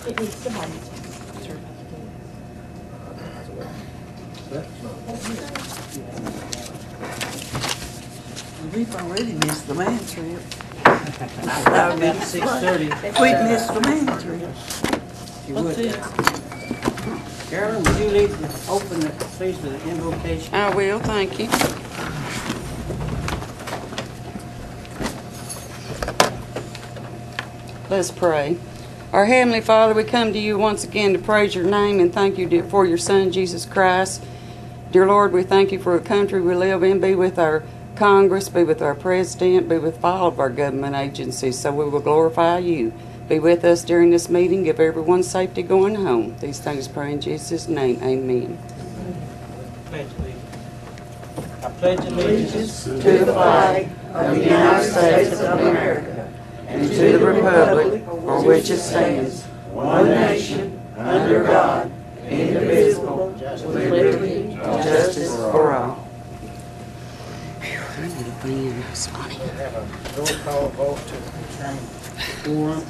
It needs somebody. We've already missed the man trip. About 6:30. We missed the man trip. If you would, Carolyn, would you leave open the please with the invocation? I will, thank you. Let's pray. Our Heavenly Father, we come to you once again to praise your name and thank you for your Son, Jesus Christ. Dear Lord, we thank you for the country we live in. Be with our Congress, be with our President, be with all of our government agencies, so we will glorify you. Be with us during this meeting. Give everyone safety going home. These things pray in Jesus' name. Amen. I pledge allegiance To the flag of the United States of America and to the republic for which it stands, one nation, under God, indivisible, with liberty and justice for all. Phew, I need a fan. That's funny. We'll have a roll call vote to determine quorum.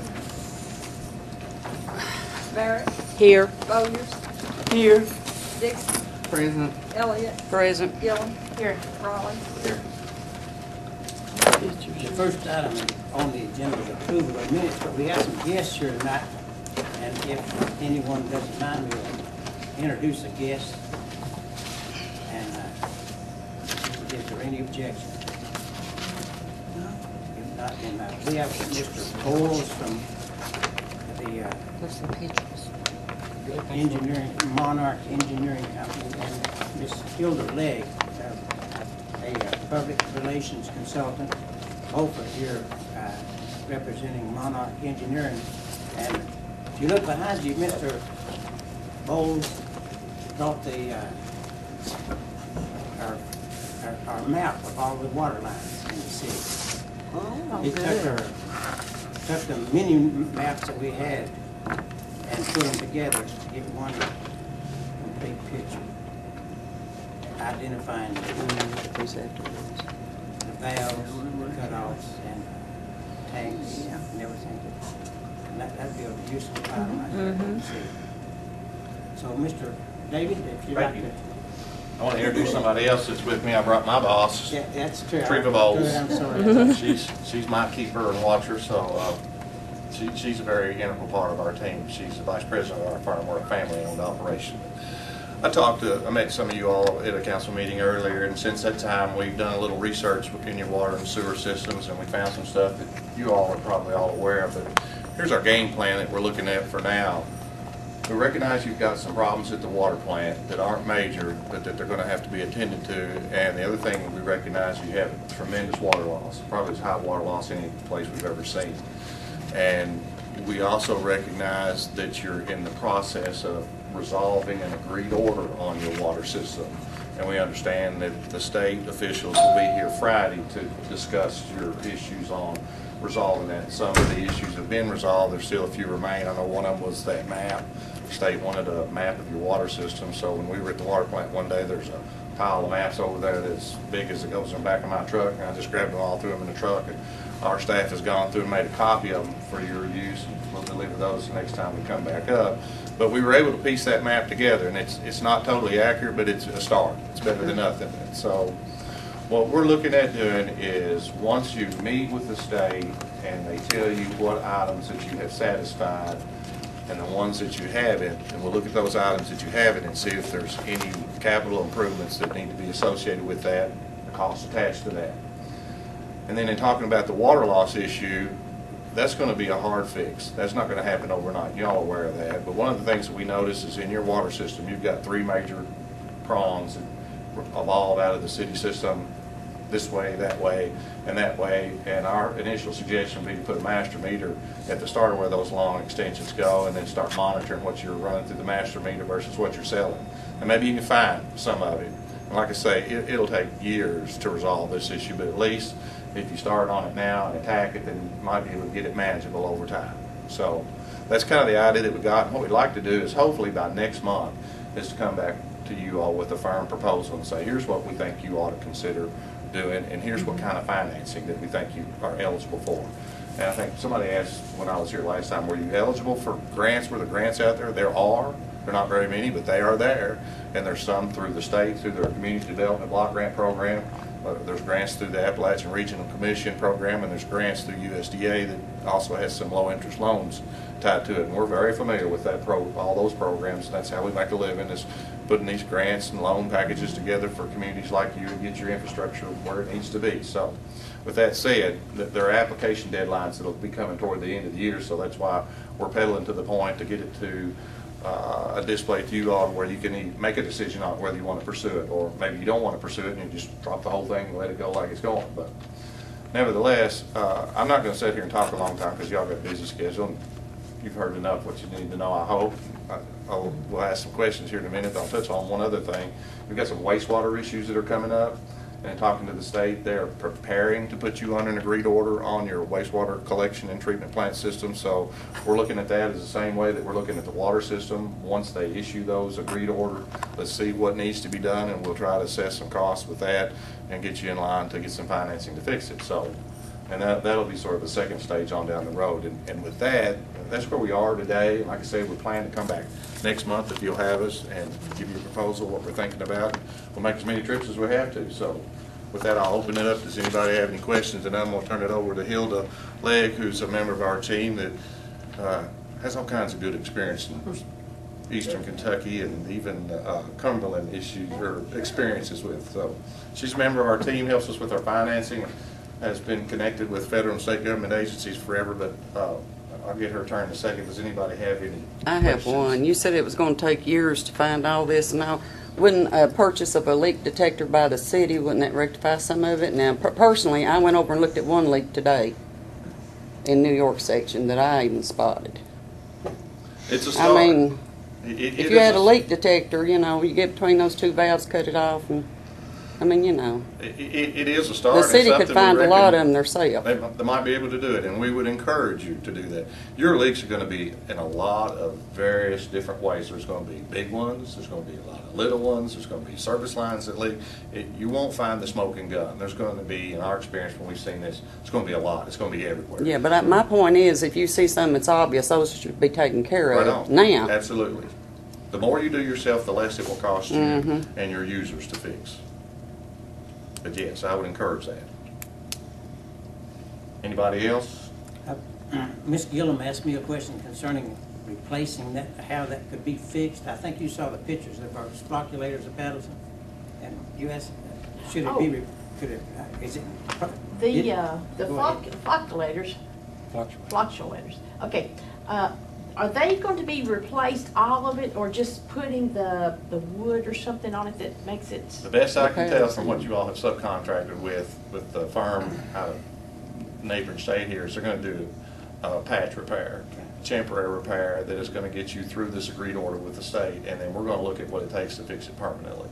Barrett, Here. Bowyers, Here. Dixon, Present. Elliott, Present. Gillum. Here. Raleigh. Here. The first item on the agenda is approval of minutes, but we have some guests here tonight, and if anyone doesn't mind, we'll introduce a guest. And is there any objection? If not, then we have Mr. Bowles from the What's the pictures? engineering, Monarch Engineering Company, and Miss Hilda Legg, a public relations consultant, both are here representing Monarch Engineering. And if you look behind you, Mr. Bowles brought the our map of all the water lines in the city. Oh, He took the mini maps that we had and put them together to get one complete picture, identifying the valves, cutoffs, and tanks, and everything. And that'd be a useful item right there to see. So, Mr. David, if you'd like to. I want to introduce somebody else that's with me. I brought my boss, Yeah, that's true. Treva Bowles. Good, I'm sorry. She's my keeper and watcher, so she's a very integral part of our team. She's the vice president of our firm. We're a family-owned operation. I met some of you all at a council meeting earlier, and since that time we've done a little research in your water and sewer systems, and we found some stuff that you all are probably all aware of. But here's our game plan that we're looking at for now. We recognize you've got some problems at the water plant that aren't major, but that they're going to have to be attended to. And the other thing we recognize, you have tremendous water loss, probably as high water loss any place we've ever seen. And we also recognize that you're in the process of resolving an agreed order on your water system. And we understand that the state officials will be here Friday to discuss your issues on resolving that. Some of the issues have been resolved. There's still a few remain. I know one of them was that map. The state wanted a map of your water system. So when we were at the water plant one day, there's a pile of maps over there that's big as it goes in the back of my truck. And I just grabbed them all, threw them in the truck. And our staff has gone through and made a copy of them for your use. And we'll deliver those the next time we come back up. But we were able to piece that map together. And it's not totally accurate, but it's a start. It's better than nothing. And so what we're looking at doing is once you meet with the state and they tell you what items that you have satisfied and the ones that you haven't, and we'll look at those items that you haven't and see if there's any capital improvements that need to be associated with that, the cost attached to that. And then in talking about the water loss issue, that's going to be a hard fix. That's not going to happen overnight. You're all aware of that. But one of the things that we notice is in your water system, you've got three major prongs that evolve out of the city system this way, that way, and that way. And our initial suggestion would be to put a master meter at the start of where those long extensions go and then start monitoring what you're running through the master meter versus what you're selling. And maybe you can find some of it. And like I say, it'll take years to resolve this issue, but at least if you start on it now and attack it, then you might be able to get it manageable over time. So that's kind of the idea that we got. And what we'd like to do is hopefully by next month is to come back to you all with a firm proposal and say, here's what we think you ought to consider doing, and here's what kind of financing that we think you are eligible for. And I think somebody asked when I was here last time, were you eligible for grants? Were the grants out there? There are. They're not very many, but they are there. And there's some through the state, through their Community Development Block Grant Program. There's grants through the Appalachian Regional Commission Program, and there's grants through USDA that also has some low-interest loans tied to it. And we're very familiar with that all those programs. That's how we make a living, is putting these grants and loan packages together for communities like you to get your infrastructure where it needs to be. So with that said, there are application deadlines that will be coming toward the end of the year, so that's why we're pedaling to the point to get it to a display to you all where you can make a decision on whether you want to pursue it, or maybe you don't want to pursue it and you just drop the whole thing and let it go like it's going. But nevertheless, I'm not going to sit here and talk a long time because y'all got a busy schedule and you've heard enough what you need to know, I hope. We'll ask some questions here in a minute. I'll touch on one other thing. We've got some wastewater issues that are coming up. And talking to the state, they're preparing to put you on an agreed order on your wastewater collection and treatment plant system. So we're looking at that as the same way that we're looking at the water system. Once they issue those agreed order, let's see what needs to be done, and we'll try to assess some costs with that and get you in line to get some financing to fix it. So, and that'll be sort of the second stage on down the road. And with that, that's where we are today. Like I said, we plan to come back next month if you'll have us and give you a proposal, what we're thinking about. We'll make as many trips as we have to. So with that, I'll open it up. Does anybody have any questions? And I'm going to turn it over to Hilda Legg, who's a member of our team that has all kinds of good experience in Eastern Kentucky and even Cumberland issues or experiences with. So she's a member of our team, helps us with our financing, has been connected with federal and state government agencies forever, but I'll get her turn in a second. Does anybody have any I have questions? one. You said it was going to take years to find all this, and now wouldn't a purchase of a leak detector by the city, wouldn't that rectify some of it? Now, personally, I went over and looked at one leak today in New York section that I even spotted. It's a start. I mean, It if you had is a leak detector, you know, you get between those two valves, cut it off, and I mean, you know. It is a start. The It's city could something we find a reckon lot of them themselves. They might be able to do it, and we would encourage you to do that. Your leaks are going to be in a lot of various different ways. There's going to be big ones. There's going to be a lot of little ones. There's going to be service lines that leak. You won't find the smoking gun. There's going to be, in our experience when we've seen this, it's going to be a lot. It's going to be everywhere. Yeah, but my point is, if you see something that's obvious, those should be taken care Right of on. now. Absolutely. The more you do yourself, the less it will cost you and your users to fix. But yes, I would encourage that. Anybody else? Ms. Gillum asked me a question concerning replacing that, how that could be fixed. I think you saw the pictures of our flocculators at Paddleton. And you asked, should it be, could it, is it? The Go ahead. flocculators. Flocculators. Okay. Are they going to be replaced, all of it, or just putting the wood or something on it that makes it? The best I can tell from what you all have subcontracted with the firm out of neighboring state here is they're going to do a patch repair, temporary repair that is going to get you through this agreed order with the state, and then we're going to look at what it takes to fix it permanently.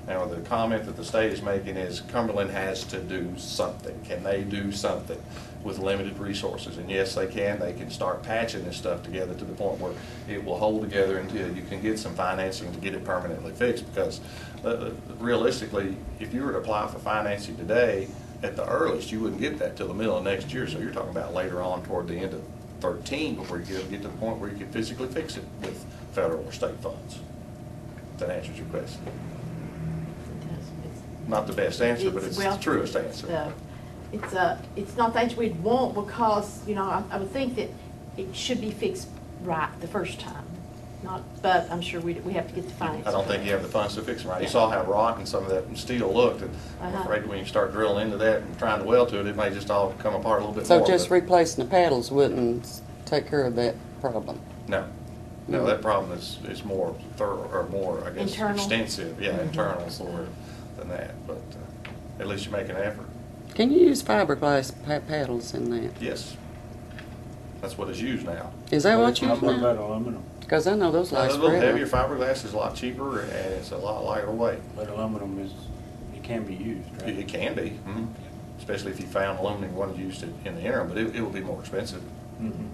Now, the comment that the state is making is Cumberland has to do something. Can they do something with limited resources? And yes, they can. They can start patching this stuff together to the point where it will hold together until you can get some financing to get it permanently fixed. Because realistically, if you were to apply for financing today, at the earliest, you wouldn't get that till the middle of next year. So you're talking about later on toward the end of 2013 before you get to the point where you can physically fix it with federal or state funds. If that answers your question. Not the best answer, but it's the truest answer. It's not the answer we'd want because, you know, I would think that it should be fixed right the first time. But I'm sure we have to get the financing. I don't think you have the funds to fix them right. You saw how rotten some of that steel looked, and I'm afraid when you start drilling into that and trying to weld to it, it may just all come apart a little bit more. So just replacing the paddles wouldn't take care of that problem? No. No, that problem is more thorough, or more, I guess, internal? Extensive. Yeah, internal sort of than that, but at least you make an effort. Can you use fiberglass paddles in that? Yes. That's what is used now. Is that what you use What about now? aluminum? Because I know those A last little heavier forever. fiberglass is a lot cheaper, and it's a lot lighter weight. But aluminum is, it can be used, right? It can be, especially if you found aluminum one used in the interim, but it will be more expensive. Mhm.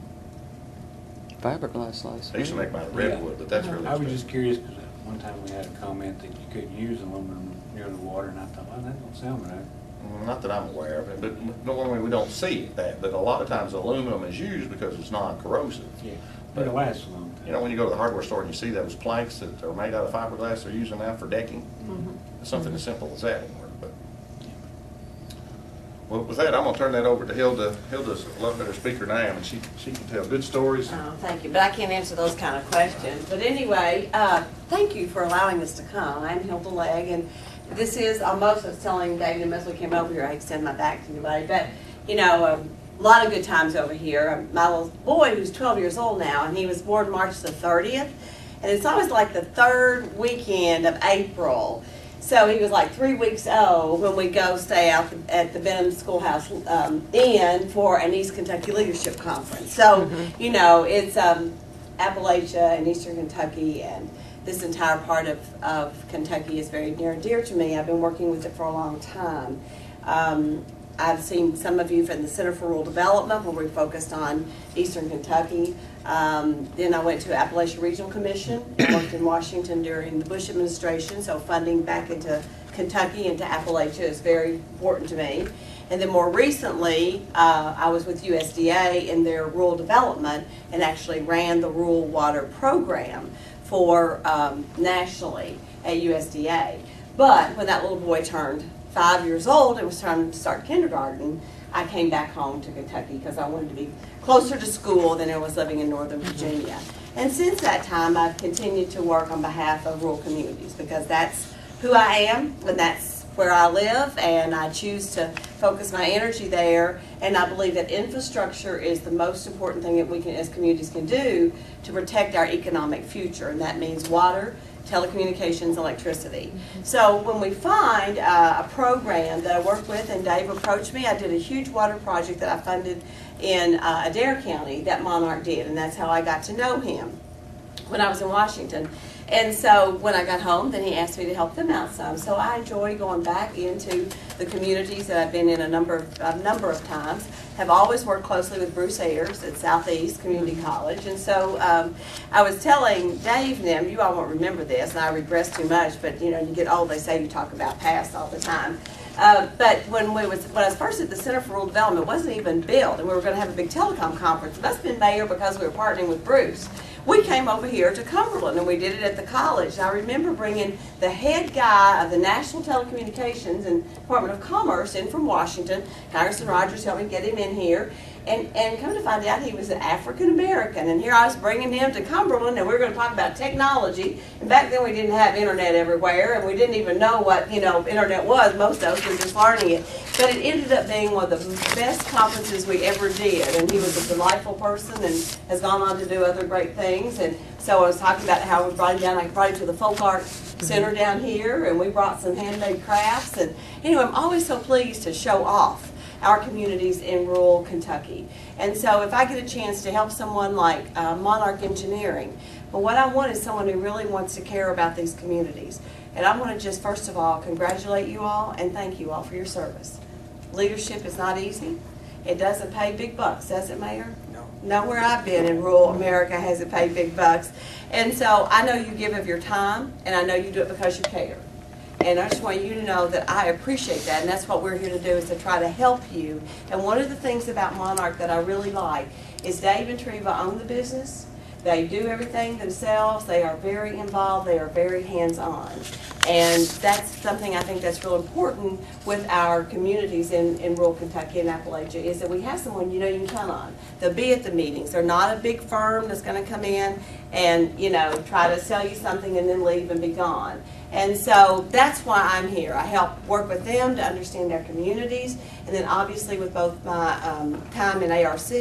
Fiberglass lasts They used to make forever. them out of redwood, but that's really I was expensive. just curious because one time we had a comment that you couldn't use aluminum near the water, and I thought, well, that don't sound right. Not that I'm aware of it, but normally we don't see that. But a lot of times aluminum is used because it's non-corrosive. Yeah, But it'll last a long time. you know, when you go to the hardware store and you see those planks that are made out of fiberglass they're using now for decking, it's something as simple as that. But well, with that, I'm gonna turn that over to Hilda. Hilda's a lot better speaker than I am, and she can tell good stories. Oh, thank you, but I can't answer those kind of questions. But anyway, thank you for allowing us to come. I'm Hilda Legg, and this is, I was telling David and Leslie came over here, I extend my back to anybody, but, you know, a lot of good times over here. My little boy, who's 12 years old now, and he was born March the 30th, and it's always like the third weekend of April. So he was like 3 weeks old when we go stay out at the Benham Schoolhouse Inn for an East Kentucky Leadership Conference. So, you know, it's Appalachia and Eastern Kentucky, and this entire part of Kentucky is very near and dear to me. I've been working with it for a long time. I've seen some of you from the Center for Rural Development where we focused on Eastern Kentucky. Then I went to Appalachia Regional Commission and worked in Washington during the Bush administration, so funding back into Kentucky and to Appalachia is very important to me. And then more recently, I was with USDA in their rural development and actually ran the rural water program for nationally at USDA. But when that little boy turned 5 years old, it was time to start kindergarten, I came back home to Kentucky because I wanted to be closer to school than I was living in Northern Virginia. And since that time, I've continued to work on behalf of rural communities because that's who I am and that's where I live, and I choose to focus my energy there. And I believe that infrastructure is the most important thing that we can, as communities, can do to protect our economic future, and that means water, telecommunications, electricity. So when we find a program that I work with, and Dave approached me, I did a huge water project that I funded in Adair County that Monarch did, and that's how I got to know him when I was in Washington. And so when I got home, then he asked me to help them out some. So I enjoy going back into the communities that I've been in a number of times. Have always worked closely with Bruce Ayers at Southeast Community College. And so I was telling Dave and them, you all won't remember this, and I regress too much, but you know, you get old, they say you talk about past all the time. But when I was first at the Center for Rural Development, it wasn't even built, and we were going to have a big telecom conference. It must have been Mayor because we were partnering with Bruce. We came over here to Cumberland, and we did it at the college. And I remember bringing the head guy of the National Telecommunications and Department of Commerce in from Washington. Congressman Rogers helped me get him in here. And come to find out he was an African American, and here I was bringing him to Cumberland, and we were going to talk about technology. And back then we didn't have internet everywhere, and we didn't even know what internet was. Most of us were just learning it. But it ended up being one of the best conferences we ever did, and he was a delightful person and has gone on to do other great things. And so I was talking about how we brought him down. I brought him to the Folk Art Center down here, and we brought some handmade crafts. And anyway, I'm always so pleased to show off our communities in rural Kentucky. And so if I get a chance to help someone like Monarch Engineering, but what I want is someone who really wants to care about these communities. And I want to just first of all congratulate you all and thank you all for your service. Leadership is not easy. It doesn't pay big bucks, does it, Mayor? No. Nowhere I've been in rural America has it paid big bucks. And so I know you give of your time, and I know you do it because you care. And I just want you to know that I appreciate that, and that's what we're here to do, is to try to help you. And one of the things about Monarch that I really like is Dave and Treva own the business. They do everything themselves. They are very involved. They are very hands-on. And that's something I think that's real important with our communities in rural Kentucky and Appalachia, is that we have someone you can count on. They'll be at the meetings. They're not a big firm that's going to come in and try to sell you something and then leave and be gone. And so that's why I'm here. I help work with them to understand their communities, and then obviously with both my time in ARC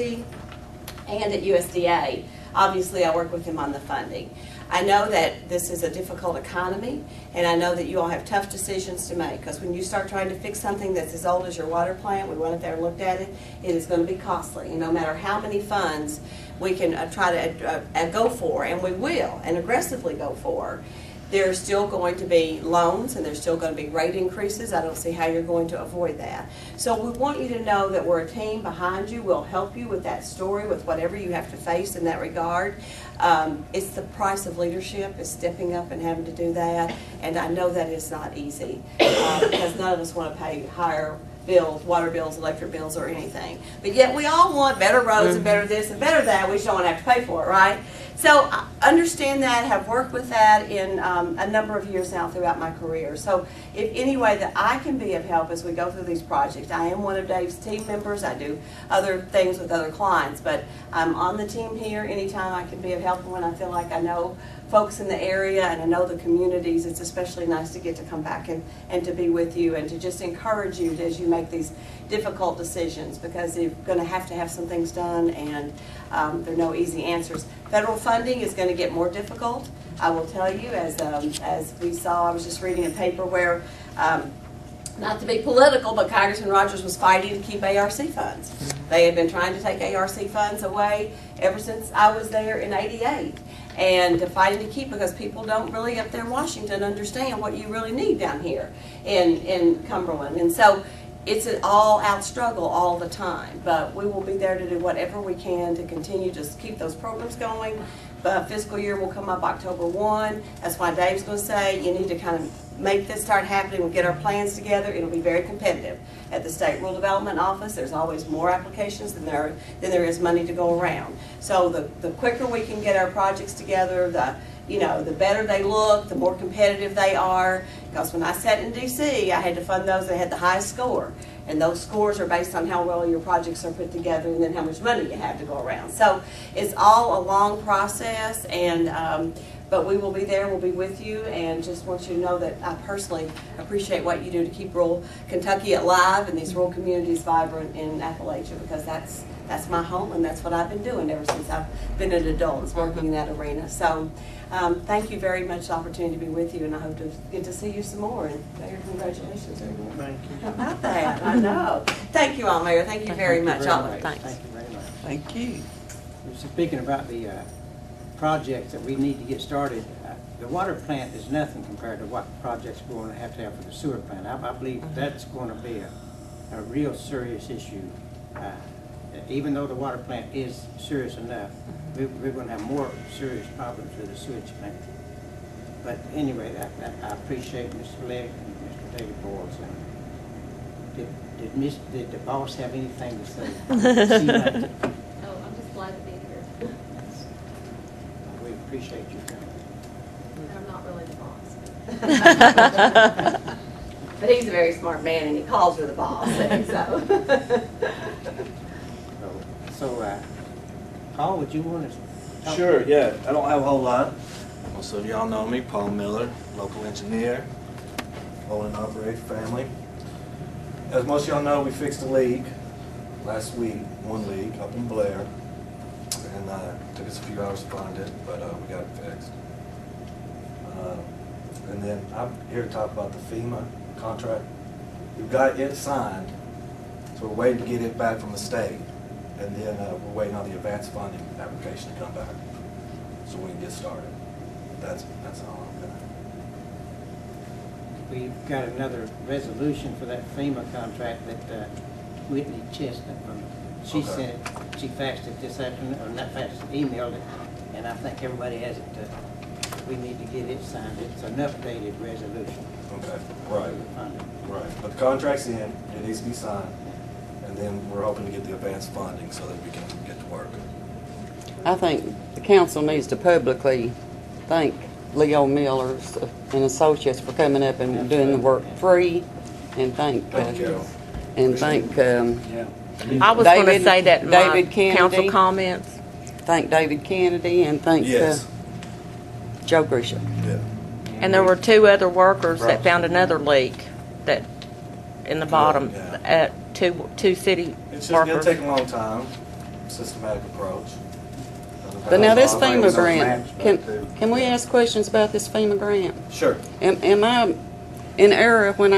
and at USDA, obviously I work with them on the funding. I know that this is a difficult economy, and I know that you all have tough decisions to make, because when you start trying to fix something that's as old as your water plant, we went up there and looked at it, it is going to be costly. No matter how many funds we can try to go for, and we will, and aggressively go for, there's still going to be loans, and there's still going to be rate increases. I don't see how you're going to avoid that. So we want you to know that we're a team behind you. We'll help you with that story, with whatever you have to face in that regard. It's the price of leadership, is stepping up and having to do that. And I know that is not easy, because none of us want to pay higher bills, water bills, electric bills, or anything. But yet we all want better roads and better this and better that. We just don't want to have to pay for it, right? So I understand that, have worked with that in a number of years now throughout my career. So if any way that I can be of help as we go through these projects, I am one of Dave's team members. I do other things with other clients, but I'm on the team here anytime I can be of help. And when I feel like I know folks in the area and I know the communities, it's especially nice to get to come back and to be with you and to just encourage you as you make these difficult decisions, because you're going to have some things done, and there are no easy answers. Federal funding is going to get more difficult. I will tell you, as we saw, I was just reading a paper where, not to be political, but Congressman Rogers was fighting to keep ARC funds. They had been trying to take ARC funds away ever since I was there in '88. And fighting to keep, because people don't really up there in Washington understand what you really need down here in Cumberland. And so it's an all-out struggle all the time, but we will be there to do whatever we can to continue to keep those programs going. The fiscal year will come up October 1. That's why Dave's going to say you need to kind of make this start happening. We'll get our plans together. It'll be very competitive. At the State Rural Development Office, there's always more applications than there is money to go around. So the quicker we can get our projects together, the better they look, the more competitive they are. Because when I sat in D.C., I had to fund those that had the highest score. And those scores are based on how well your projects are put together and then how much money you have to go around. So it's all a long process, and but we will be there, we'll be with you, and just want you to know that I personally appreciate what you do to keep rural Kentucky alive and these rural communities vibrant in Appalachia, because that's my home, and that's what I've been doing ever since I've been an adult, is working in that arena. So thank you very much for the opportunity to be with you, and I hope to get to see you some more. And Mayor, congratulations. Thank you. How about that? I know. Thank you all, Mayor. Thank you very much. Thank Thanks. you very much. Thank you. Speaking about the projects that we need to get started, the water plant is nothing compared to what projects we're going to have for the sewer plant. I believe that's going to be a real serious issue. Even though the water plant is serious enough, we're going to have more serious problems with the sewage plant. But anyway, I appreciate Mr. Legg and Mr. David Boyles. Did the boss have anything to say? Oh, I'm just glad to be here. We appreciate you coming. I'm not really the boss. But he's a very smart man, and he calls her the boss. So, Paul, would you want to talk? Sure, yeah. I don't have a whole lot. Most of y'all know me, Paul Miller, local engineer, own and operate family. As most of y'all know, we fixed a leak last week, one leak up in Blair, and it took us a few hours to find it, but we got it fixed. And then I'm here to talk about the FEMA contract. We've got it signed, so we're waiting to get it back from the state. And then we're waiting on the advanced funding application to come back so we can get started. That's all I'm gonna. We've got another resolution for that FEMA contract that Whitney Chestnut from, she Okay. sent it, she faxed it this afternoon, or not faxed it, emailed it, and I think everybody has it. We need to get it signed. It's an updated resolution. Okay, right, Funding. right. But the contract's in, it needs to be signed, and then we're hoping to get the advanced funding so that we can get to work. I think the council needs to publicly thank Leo Millers and Associates for coming up and doing the work free, and thank you. Yeah. I was going to David- say that in my David Kennedy. council comments. thank David Kennedy, and thank Yes. Joe Grisham. Yeah. And there were two other workers that found another leak that in the bottom Yeah. at two city It's just gonna workers. take a long time, systematic approach. But now this I'll bring FEMA those grant, maps back too. can we ask questions about this FEMA grant? Sure. Am I in error when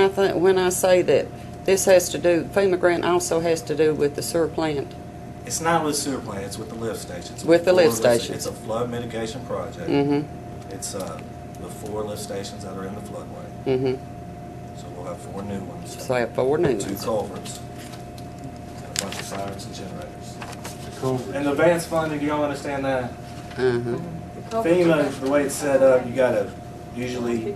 I say that this has to do, FEMA grant also has to do with the sewer plant? It's not with sewer plant, it's with the lift station. It's With the lift four station. It's a flood mitigation project. Mm-hmm, It's the 4 lift stations that are in the floodway. mm-hmm. So we'll have 4 new ones. So I have 4 new 2 ones. culverts. And a bunch of sirens and generators. Culverts. And the advanced funding, do y'all understand that? Uh-huh. FEMA, the way it's set up, you gotta, usually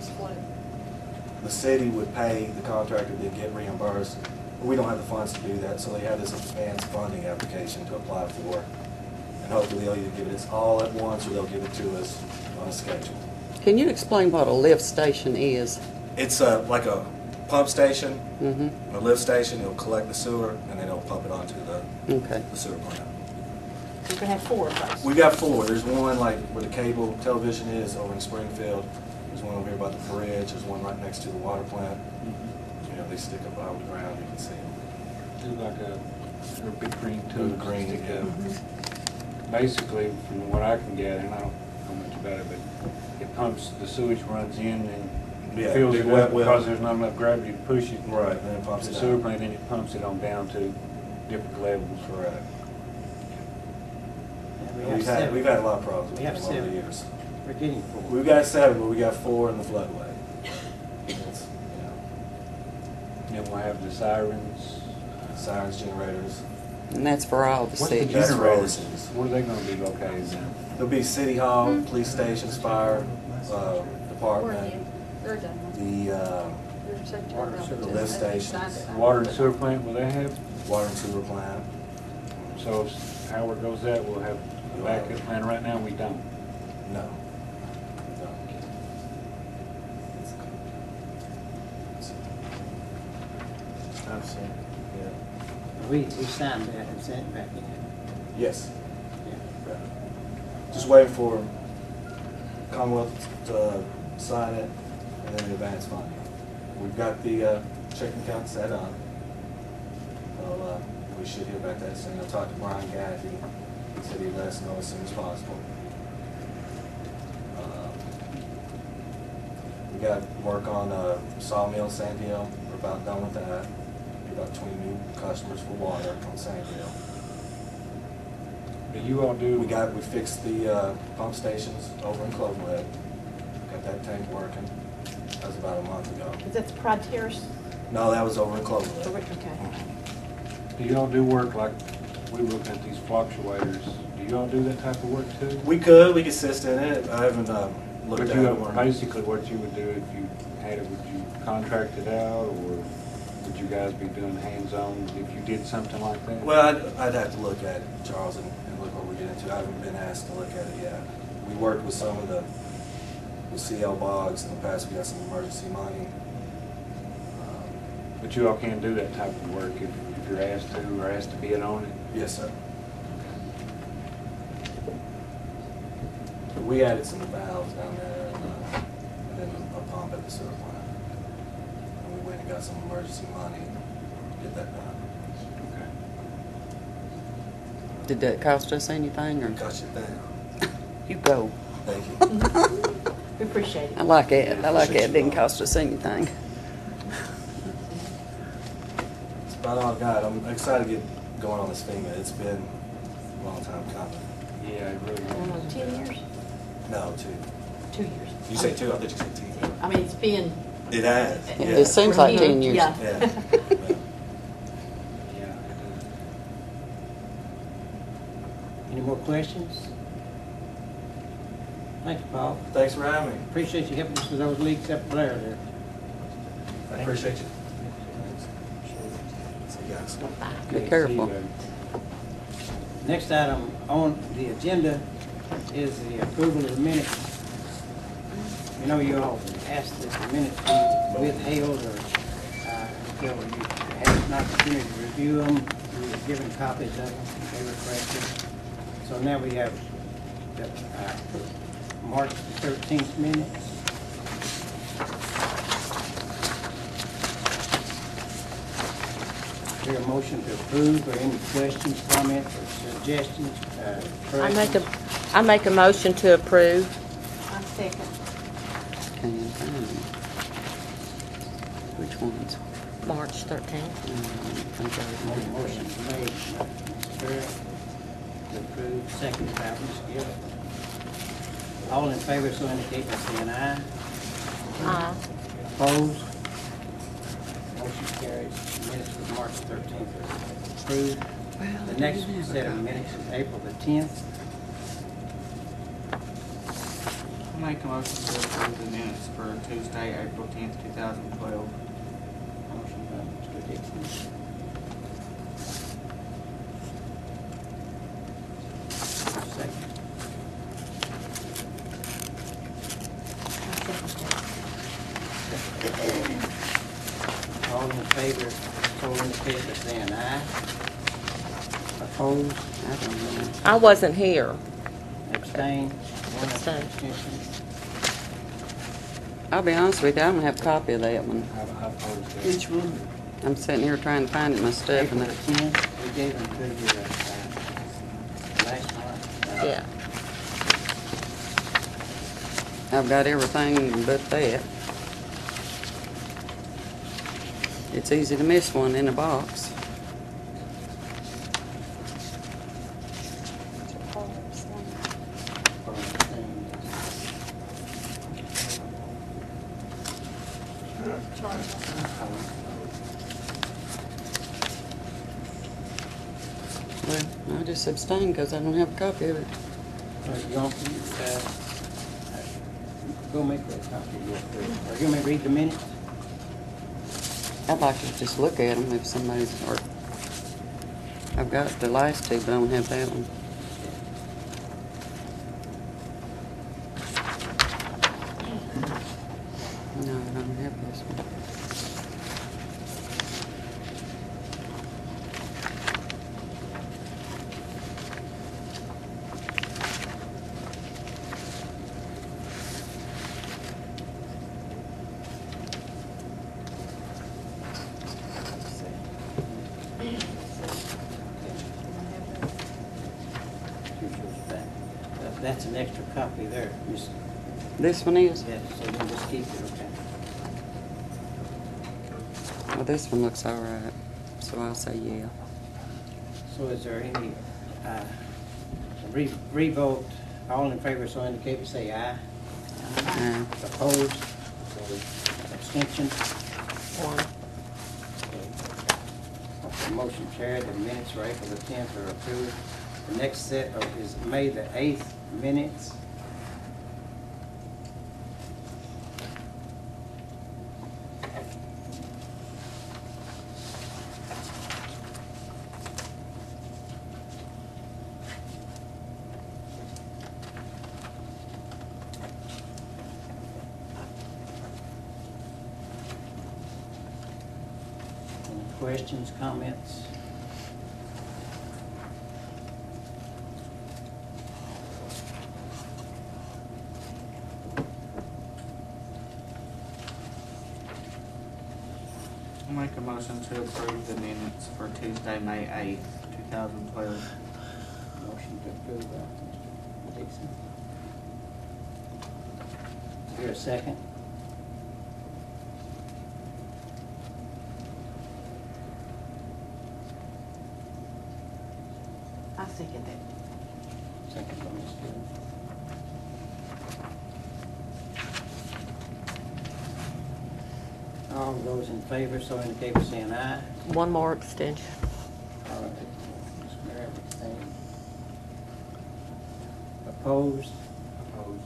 the city would pay the contractor to get reimbursed, We don't have the funds to do that, so they have this advanced funding application to apply for. And hopefully they'll either give it us all at once or they'll give it to us on a schedule. Can you explain what a lift station is? It's like a pump station, Mm-hmm. a lift station. It'll collect the sewer and then it'll pump it onto Okay. the sewer plant. You're gonna have 4 of those. We got 4. There's one like where the cable television is over in Springfield. There's one over here by the bridge. There's one right next to the water plant. You know, they stick up out of the ground. You can see them. Do like a big green Through tube. the green, stick yeah. up. Basically, from what I can gather, and I don't know much about it, but it pumps, the sewage runs in and Yeah, fills big it wet up well. because there's not enough gravity to push it. Right, and then it pumps to it the sewer out. plant, and it pumps it on down to different levels. Correct. And We've had a lot of problems We with have them over the 7. years. We're getting 4. We've got 7, but we got 4 in the floodway. It's, Then we'll have the sirens. sirens, generators. And that's for all the What's the cities. That's for all the generators? cities. Where are they gonna be located then? There'll be city hall, police stations, fire department, They're done. the the lift stations, Water and sewer plant, will they have? water and sewer plant. So if Howard goes that, we'll have a backup plan. Right now, we don't. No. No. I've seen. Yeah. We signed that and sent it back in. Yes. Yeah. Right. Just waiting for Commonwealth to sign it and then the advance funding. We've got the checking account set up. So we should hear back that soon. I'll talk to Brian Gaffey. He said he'd let us know as soon as possible. We got work on Sawmill, Sandhill. We're about done with that. We've got 20 new customers for water on Sandhill. Do you all do? We fixed the pump stations over in Cumberland. Got that tank working. That was about a month ago. Is that the Pride Terrace? No, that was over in Cumberland. Okay. Do you all do work like, we were looking at these fluctuators, do you all do that type of work too? We could assist in it. I haven't looked But at you, it. basically what you would do if you had it, would you contract it out, or would you guys be doing hands-on if you did something like that? Well, I'd have to look at it, Charles, and look what we get into. I haven't been asked to look at it yet. We worked with some of the CL Boggs in the past. We got some emergency money. But you all can do that type of work if you're asked to, or asked to bid on it? Yes, sir. We added some valves down there and then a pump at the sewer plant. And we went and got some emergency money to get that done. Okay. Did that cost us anything, or? Cut you down. You go. Thank you. We appreciate it. I like it. I like it. Appreciate It didn't you. cost us anything. It's about all I got. I'm excited to get going on this FEMA. It's been a long time coming. Yeah, it really I don't know, is. 10 years? No, 2. 2 years. You say 2? I thought you said 10. I mean, it's been. It has. It Yeah. seems like 10 years. Yeah. Yeah. Yeah, it Any more questions? Thank you, Paul. Thanks for having me. Appreciate you helping us with those leaks up there. I appreciate you. See you guys. does. Be Okay, careful. see you, Next item on the agenda is the approval of the minutes. You know, you all asked that the minutes be withheld or until you had an opportunity to review them. We were given copies of them. They were corrected. So now we have the March 13th minutes. Is there a motion to approve, or any questions, comments, or suggestions? Corrections? I make a motion to approve. I second. Can't find them. Which ones? March 13th. Motion made by Mr. Barrett to approve, seconded by Ms. Gill. All in favor, so indicate by saying aye. Aye. Opposed? Motion carries. Minutes of March 13th are approved. The next set of minutes is April the 10th. I make a motion to approve the minutes for Tuesday, April 10th, 2012. Motion Mr. Dixon. Second. All in favor, so indicate by saying aye. Opposed? I don't know. I wasn't here. Abstain? One Abstain. abstention. I'll be honest with you, I don't have a copy of that one. I opposed that. Which one? I'm sitting here trying to find it in my stuff April and the 10th, we gave them to you last month. Yeah. I've got everything but that. It's easy to miss one in a box. Well, I just abstain because I don't have a copy of it. You want to, go make a copy real quick. Or you want me to read the minutes? I'd like to just look at them if somebody's, or I've got the last two, but I don't have that one. No, I don't have this one. That's an extra copy there, Miss. This one is? Yeah, so you can just keep it, okay? Well, this one looks all right, so I'll say yeah. So is there any, revote, all in favor, so indicate by say aye. Opposed? Abstention? One. Okay, motion carried, the minutes for April the 10th are approved. The next set is May the 8th minutes. Any questions, comments? I'll make a motion to approve the minutes for Tuesday, May 8th, 2012. Motion to approve by Mr. Dixon. Is there a second? I second that. Second by Ms. Hilda. All those in favor, so indicate by saying aye. One more extension. All right, Ms. Merritt, abstain. Opposed? Opposed.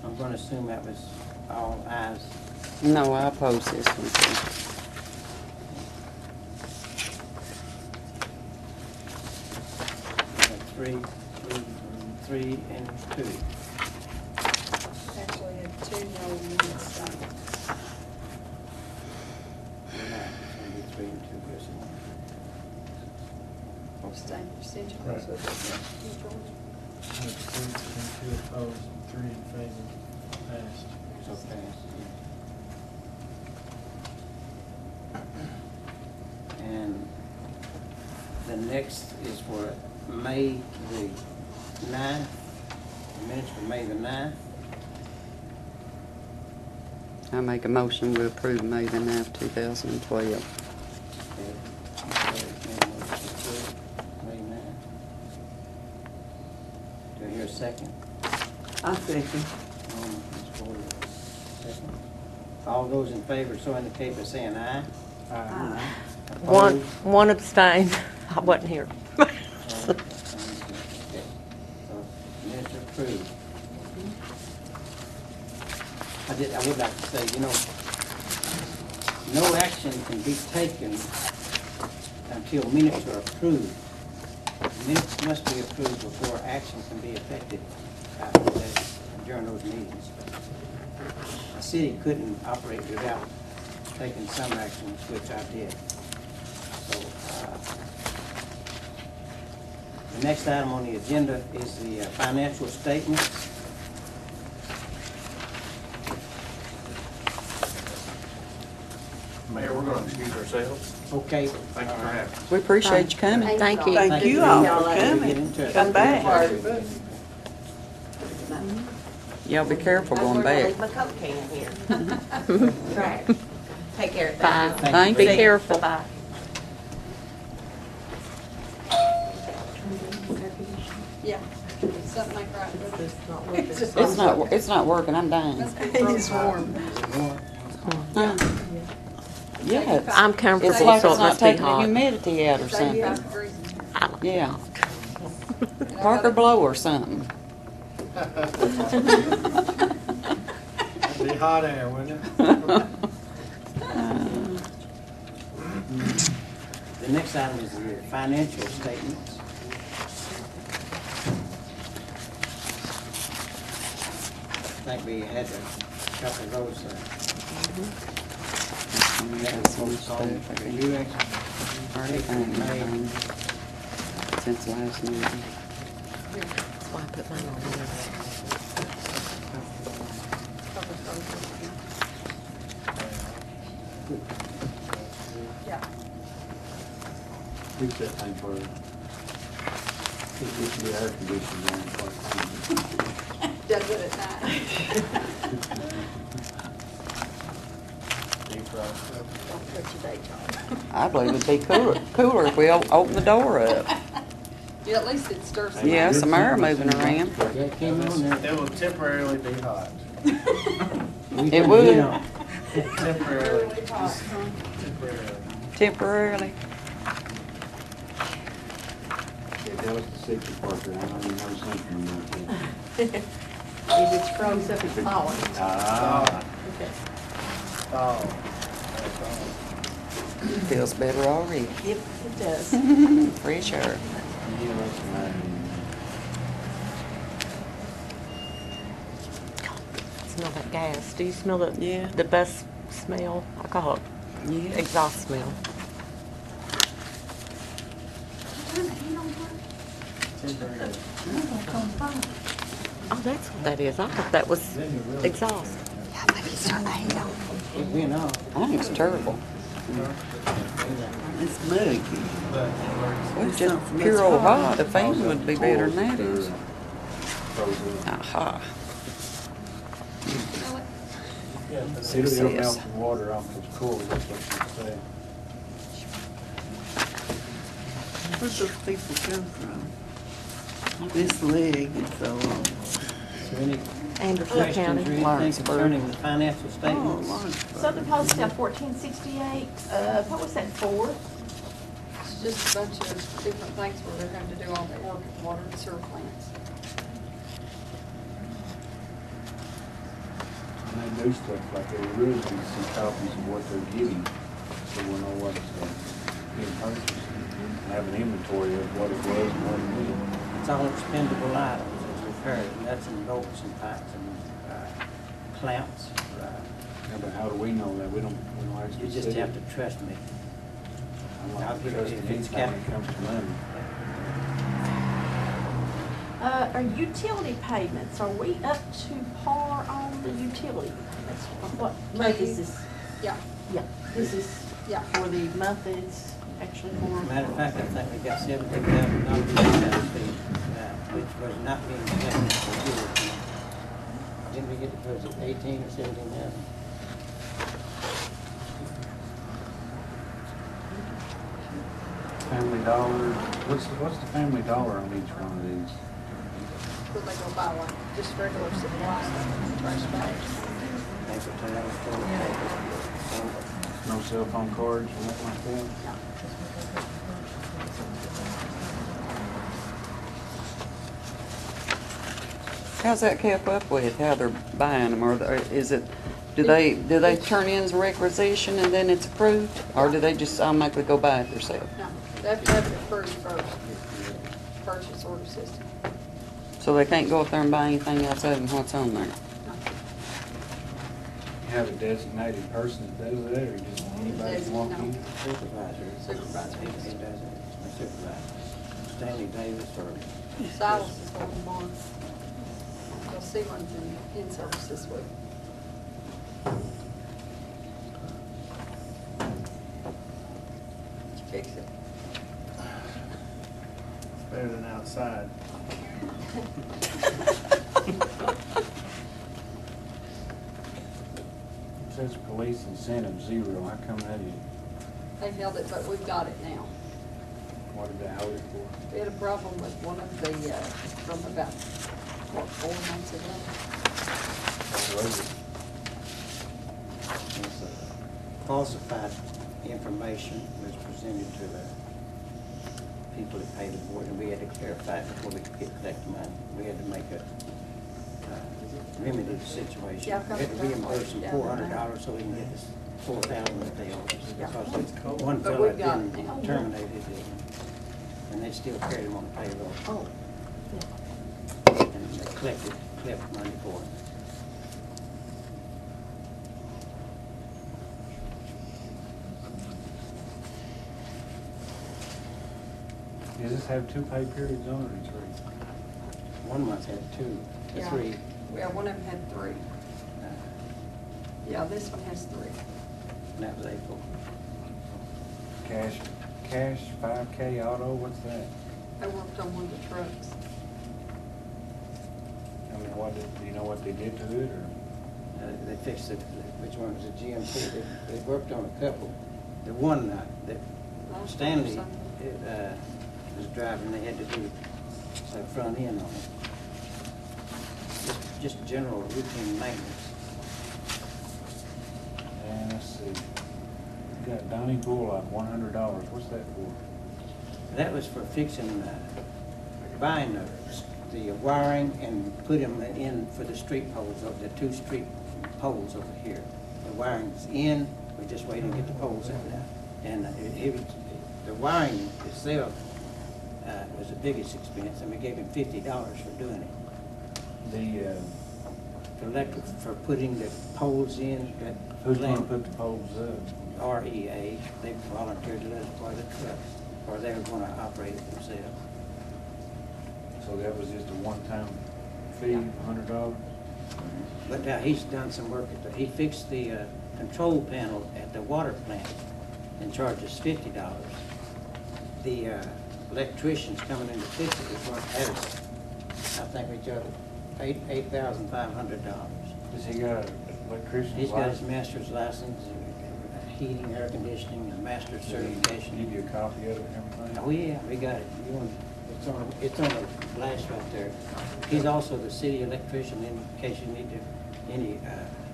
I'm going to assume that was all ayes. No, I oppose this one too. Three and two. Actually, had 2 no minutes. You're not, it's going to be 3 and 2, Chris. Abstain, abstention. Right. So that's- Two opposed, 3 in favor, passed. So passed. And the next is for May the 9th, the minutes for May the 9th. I make a motion to approve May the 9th, 2012. May 9th. Do I hear a second? I second. Ms. Ford, second. All those in favor, so indicate by saying aye. Aye. Opposed? One abstain. I wasn't here. Okay, so minutes are approved. I would like to say, no action can be taken until minutes are approved. Minutes must be approved before action can be effected during those meetings. A city couldn't operate without taking some actions, which I did. So, the next item on the agenda is the financial statements. Mayor, we're going to excuse ourselves. Okay. Thank you for having us. We appreciate you coming. Thank you. Thank you all for coming. Come back. Y'all be careful I'm going gonna back. leave my Coke can here. Trash. Take care. Bye. Thank Be you. careful. Bye. Yeah, something like that. It's not working, I'm dying. It's warm. Yeah, I'm comfortable, it's like so it's it not must be taking the hot. humidity out or something. 85 degrees. Yeah. Park or blow or something. It'd be hot air, wouldn't it? The next item is the financial statements. I think we had a couple of those. Review action. Already found made. Since last meeting. That's why I put mine on there. Yeah. Fix that thing for her. It used to be air conditioning on. Does it at night. Don't put your day job. I believe it'd be cooler if we open the door up. Yeah, at least it stirs some. Yeah, some air moving around. That came on there. It will temporarily be hot. It would. Temporarily. Really hot, huh? Temporarily. Temporarily. Yeah, that was the safety part there. I don't even know something about that. If it's froze up, it's thawing. Ah. Okay. Oh. Feels better already. Yep, it does. Fresh air. Yeah, that's right. Smell that gas. Do you smell the, Yeah. the bus smell? I call it Yeah. exhaust smell. Temporarily. Oh, that's what that is. I thought that was exhaust. It went off. I think it's terrible. It's muggy. Well, it's just pure old hot. A fan would be better than that is. Aha. It'll melt the water off the cool, that's what she said. Where'd those people come from? This leg is so long. Is there any Anderson questions County. or anything concerning the financial statements? Southern Post Sale 1468, what was that for? It's just a bunch of different things where they're going to do all their work at water and sewer plants. And they do stuff like they really need to see copies of what they're getting, so we'll know what's being purchased. And have an inventory of what it was and what it is. It's all expendable items as repaired, and that's in bolts and pipes and clamps. Yeah, but how do we know that? We don't actually You just see have it. to trust me. I'm I'll not give it trusting if it's anything when it comes to money. Are utility payments, are we up to par on the utility payments? What month is this? Yeah, Yeah, this is yeah. for the month that it's actually for. Matter of fact, I think we got $17,000 tax fee, which was not being collected for years. Didn't we get it, was it 18 or 17,000? Family Dollar, what's the Family Dollar on each one of these? When they go buy like just regular supplies, trash bags. Paper towels, toilet paper. No cell phone cards or nothing like that? How's that kept up with, how they're buying them, or is it Do they turn in as a requisition and then it's approved? Or do they just automatically go buy it themselves? No, they have to have it approved first, purchase order system. So they can't go up there and buy anything else other than what's on there? You have a designated person that does that, or just anybody can walk in? Supervisor. Supervisor. He does it, a supervisor. Stanley Davis or Silas is going tomorrow. You'll see one in service this week. Did you fix it? It's better than outside. It says police incentive 0. How come that is? They held it, but we've got it now. What did they hold it for? We had a problem with one of the, from about, 4 months ago. What was it? it's, falsified information was presented to the people that pay the board, and we had to clarify it before we could collect the money. We had to make a remedy the situation. Yeah, We had to reimburse them $400 so we can get this $4,000 that they owe us. Because one But fellow we've got it didn't now. terminate it, and they still carried him on the payroll. Oh, And they collected money for him. Does this have 2 pay periods on it or 3? 1 month had 2 to Yeah. 3. Yeah, one of them had 3. Yeah, this one has 3. And that was April. Cash 5K auto, what's that? I worked on one of the trucks. I mean, do you know what they did to it, or? They fixed it, which one was a GMC? They worked on a couple. The one that Stanley was driving, they had to do the front end on it. Just general routine maintenance. And let's see. You got Donnie Bullock, $100. What's that for? That was for fixing, buying the wiring and put them in for the street poles, the 2 street poles over here. The wiring's in, we're just waiting to get the poles in now. And the wiring itself was the biggest expense, and we gave him $50 for doing it. The, Electric, for putting the poles in. who's gonna put the poles up? REA, they volunteered to let us buy the trucks, or they were gonna operate it themselves. So that was just a one-time fee, $100? But now he's done some work he fixed the control panel at the water plant and charged us $50. The electricians coming in to fix it is what had us, I think we charged $8,500. Does he got an electrician's He's got his license? master's license, heating, air conditioning, and master's certification. Give you a copy of it and everything? Oh, yeah, we got it. It's on the flash right there. He's also the city electrician in case you need any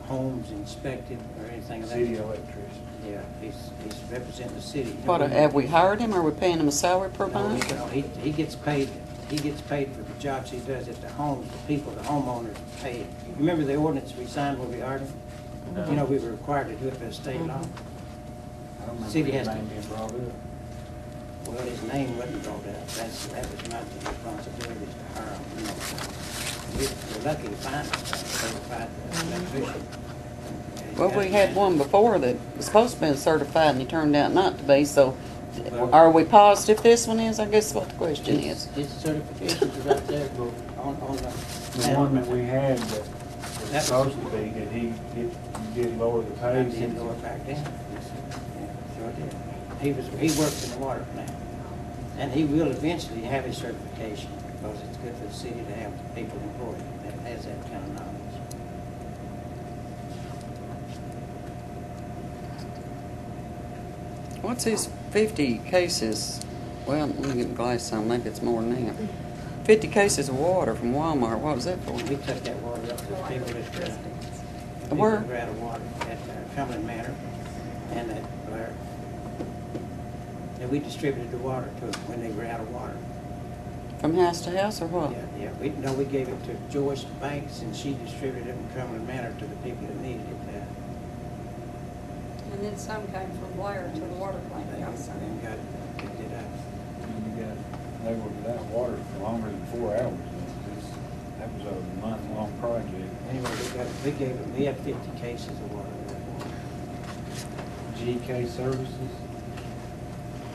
homes inspected or anything of that. City electrician. Yeah, he's representing the city. What, have we hired him, or are we paying him a salary per No, month? he gets paid. He gets paid for the jobs he does at the homes. The people, the homeowners pay him. Remember the ordinance we signed when we hired him? No. You know, we were required to do it by state law. I don't remember City his has to- name being brought up. Well, his name wasn't brought out. That was not the responsibility to hire him. No. We're lucky to find a certified electrician. Well, we had one before that was supposed to be certified and he turned out not to be, so are we positive this one is? I guess what the question is. His certifications are right there on the. The one that we had that was That supposed to be, did lower the I pay? didn't go back then. Yeah, sure did. He worked in the water plant. And he will eventually have his certification because it's good for the city to have people employed that has that kind of knowledge. What's his 50 cases? Well, let me get my glasses on, maybe it's more than that. 50 cases of water from Walmart, what was that for? We took that water up to the people that Where? people were out of water at Cumberland Manor and at Blair. And we distributed the water to them when they were out of water. From house to house or what? Yeah. We gave it to Joyce Banks and she distributed it in Cumberland Manor to the people that needed it. And then some came from Blair to the water plant. They got some. and got picked it up. They were without water for longer than 4 hours. That was a month-long project. Anyway, we had 50 cases of water. GK Services.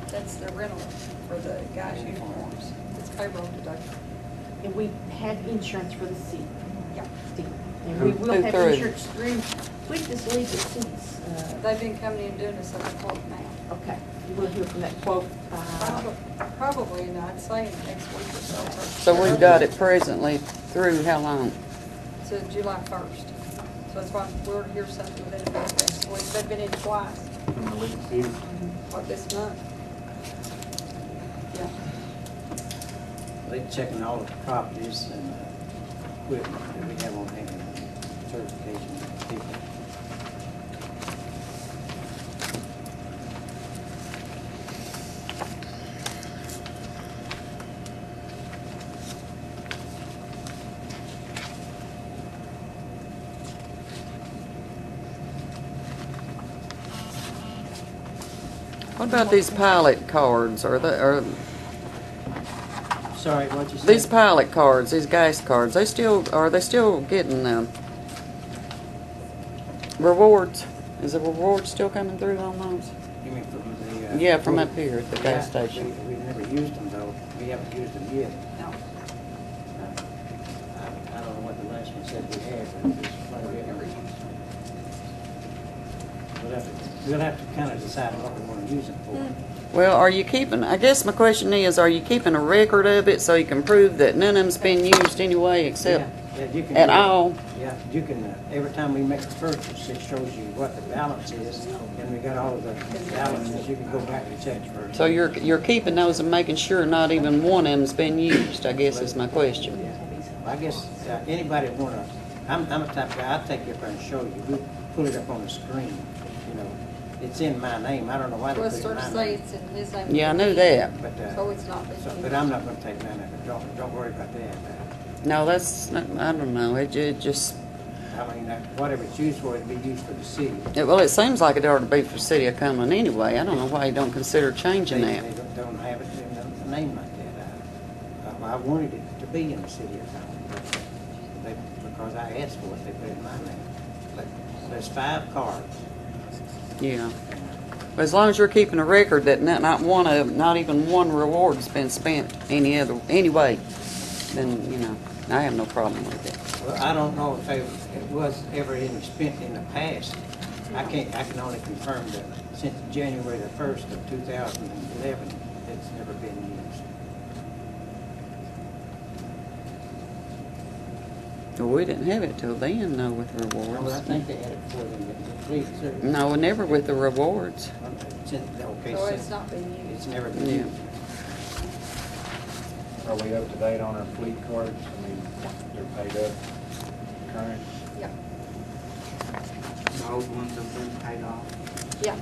That's the rental for the guys' uniforms. It's payroll deduction. And we have insurance for the city. Yeah. And we will have through? insurance through, with this League of Cities. They've been coming in doing this other quote now. Okay, we'll hear from that quote. Probably, and I'd say next week or so. So we've got it presently through how long? To July 1st. So that's why we'll hear something within the next week. They've been in twice. From the League City. What, this month? Yeah. They're checking all the properties and equipment that we have on hand, certification people. What about these pilot cards? Are Sorry, what you said? these pilot cards, these gas cards, are they still getting rewards? Is the reward still coming through on those? You mean from the... Yeah, from up here at the gas Yeah, station. We've never used them though. We haven't used them yet. No. I don't know what the last one said we had, but it's quite a bit. We'll have to kind of decide what we want to use it for. Well, are you keeping, I guess my question is, are you keeping a record of it so you can prove that none of them's been used anyway except You can at all? Yeah, you can, every time we make a purchase, it shows you what the balance is, and we got all of the balances, you can go back and check for. So you're keeping those and making sure not even one of them's been used, I guess is my question. I guess anybody wanna, I'm the type of guy, I'll take you up there and show you, we'll put it up on the screen, you know. It's in my name, I don't know why they Well, put it it in starts my to say name. it's in his name. Yeah, I knew that. But, So it's not been used. but I'm not gonna take none of it, don't worry about that. No, that's, not, I don't know, it just, I mean, whatever it's used for, it'd be used for the city. well, it seems like it ought to be for City of Cumberland anyway. I don't know why you don't consider changing that. They don't have it in a name like that. I wanted it to be in the city of Cumberland, but because I asked for it, they put it in my name. But there's 5 cards. Yeah. But as long as you're keeping a record that not even one reward's been spent anyway, then, you know, I have no problem with it. Well, I don't know if it was ever any spent in the past. I can only confirm that since January the 1st of 2011, it's never been used. Well, we didn't have it till then, no, with the Well, I rewards. think they had it before then, but please, sir. No, never with the rewards. Okay, So so it's not been used. it's never been Yeah. used. Are we up to date on our fleet cards? I mean, they're paid up, current? Yeah. The old ones have been paid off. Yeah.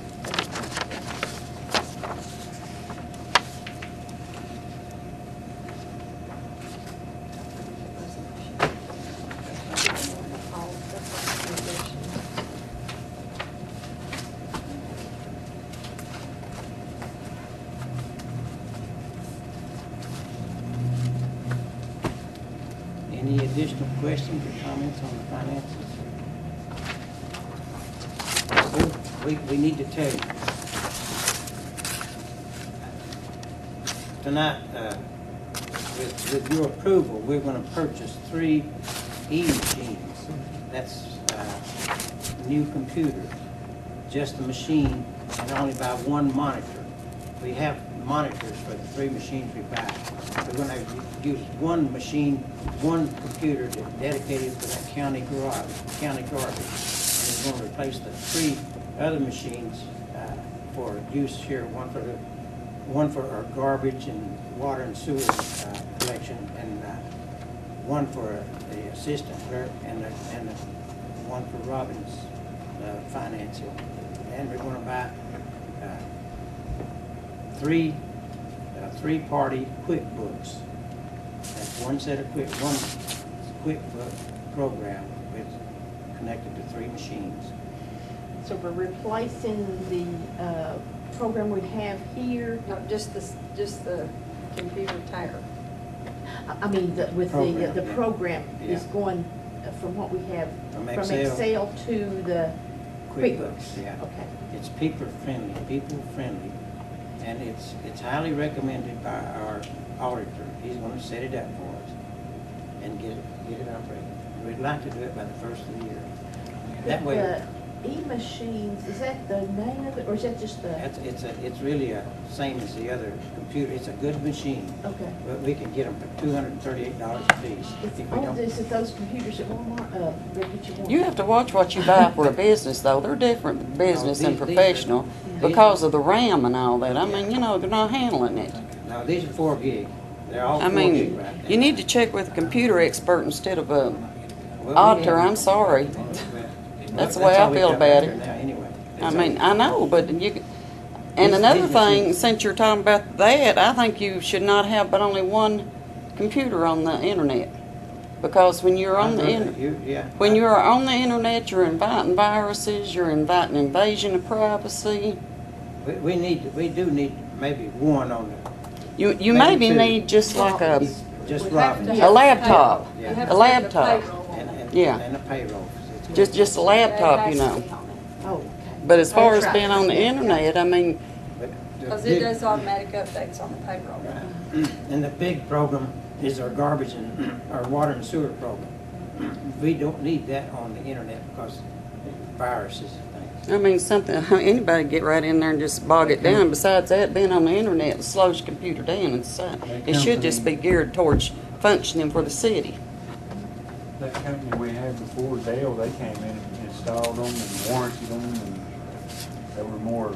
Any additional questions or comments on the finances? We need to tell you. Tonight, with your approval, we're going to purchase 3 e-machines. That's new computer, just a machine, and only buy 1 monitor. We have monitors for the 3 machines we buy. We're going to use 1 machine, 1 computer dedicated for that county garbage. And we're going to replace the 3 other machines for use here, one for our garbage and water and sewer collection, and 1 for the assistant clerk, and the 1 for Robin's financial. And we're going to buy 3 3-party QuickBooks. That's one QuickBook program with connected to 3 machines. So we're replacing the program we have here. No, just the computer tower. I mean, with Program, the yeah. program is Yeah. going from what we have, From from Excel. Excel to the QuickBooks. Yeah. Okay. It's people friendly, and it's highly recommended by our auditor. He's gonna set it up for us and get it operating. We'd like to do it by the first of the year. That way, The e-machines, is that the name of it, or is that just the? it's really same as the other computer. It's a good machine. Okay. But we can get them for $238 a piece. It's If we on don't, this, at those computers at Walmart, Ricky, You have to watch what you buy for a business, though. They're different than business and these are- professional because of the RAM and all that. I mean, you know, they're not handling it. now, these are 4 gig. They're all I 4 gig mean, right now. you need to check with a computer expert instead of a Well, we auditor. have- I'm sorry. That's the That's way all I we feel got about right it. there now, anyway. I mean, I know, but you. And These- another these thing, machines- since you're talking about that, I think you should not have but only one computer on the internet, because when you're on the when you're on the internet, you're inviting viruses, you're inviting invasion of privacy. We do need maybe one on the. You Maybe maybe two. need just like a Just We have Robin. to a have laptop, payroll. Yeah. We have a to have the laptop. payroll on it. Yeah. And a payroll. Just a laptop, you know. Oh, okay. But as far as That's being right. on the Yeah. internet, I mean, Because it does automatic updates on the payroll. And the big program is our garbage and our water and sewer program. We don't need that on the internet because viruses and things. I mean, something, anybody get right in there and just bog it down. Besides that, being on the internet slows your computer down and stuff. It should just be geared towards functioning for the city. That company we had before, Dale, they came in and installed them and warranted them, and they were more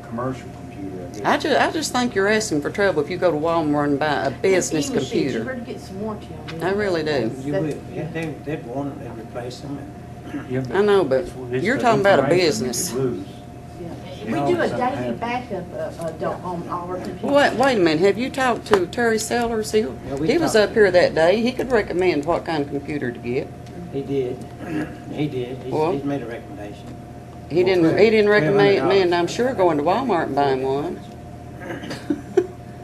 commercial computer, I guess. I just think you're asking for trouble if you go to Walmart and buy a business E-machines, You computer. better get some warranty on them. I really do. You will, yeah, they'd want them, they'd replace them. Yeah, but I know, but it's you're the talking about a information business. you lose. Yeah. You We know, do a something daily happens. backup on all our computers. Wait a minute, have you talked to Terry Sellers? He we was talked. up here that day. He could recommend what kind of computer to get. He did. He did. Well, He's made a recommendation. He didn't recommend me, and I'm sure going to Walmart and buying one.